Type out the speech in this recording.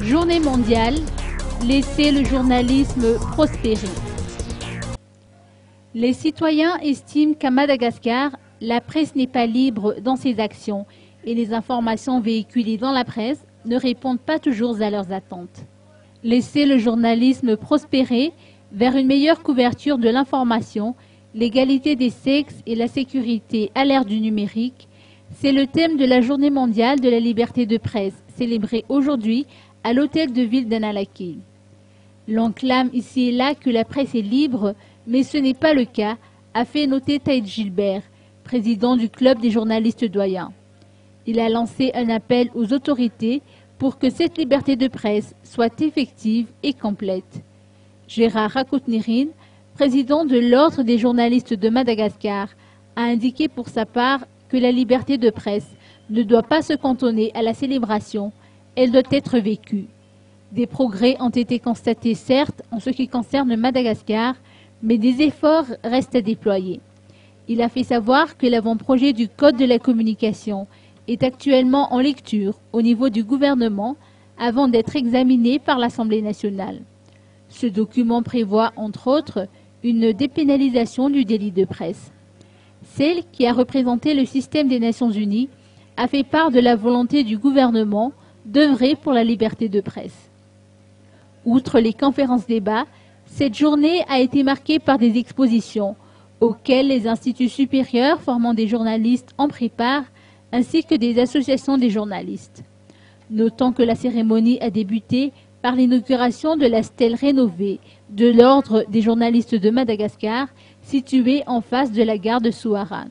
Journée mondiale, laissez le journalisme prospérer. Les citoyens estiment qu'à Madagascar, la presse n'est pas libre dans ses actions et les informations véhiculées dans la presse ne répondent pas toujours à leurs attentes. Laisser le journalisme prospérer vers une meilleure couverture de l'information, l'égalité des sexes et la sécurité à l'ère du numérique, c'est le thème de la Journée mondiale de la liberté de presse, célébrée aujourd'hui à l'hôtel de ville d'Analakil. L'on clame ici et là que la presse est libre, mais ce n'est pas le cas, a fait noter Taïd Gilbert, président du club des journalistes doyens. Il a lancé un appel aux autorités pour que cette liberté de presse soit effective et complète. Gérard Rakoutnirine, président de l'Ordre des journalistes de Madagascar, a indiqué pour sa part que la liberté de presse ne doit pas se cantonner à la célébration, elle doit être vécue. Des progrès ont été constatés certes en ce qui concerne Madagascar, mais des efforts restent à déployer. Il a fait savoir que l'avant-projet du Code de la communication est actuellement en lecture au niveau du gouvernement avant d'être examiné par l'Assemblée nationale. Ce document prévoit, entre autres, une dépénalisation du délit de presse. Celle qui a représenté le système des Nations Unies a fait part de la volonté du gouvernement d'œuvrer pour la liberté de presse. Outre les conférences-débats, cette journée a été marquée par des expositions auxquelles les instituts supérieurs formant des journalistes en préparent, ainsi que des associations des journalistes. Notons que la cérémonie a débuté par l'inauguration de la stèle rénovée de l'Ordre des journalistes de Madagascar, située en face de la gare de Souarane.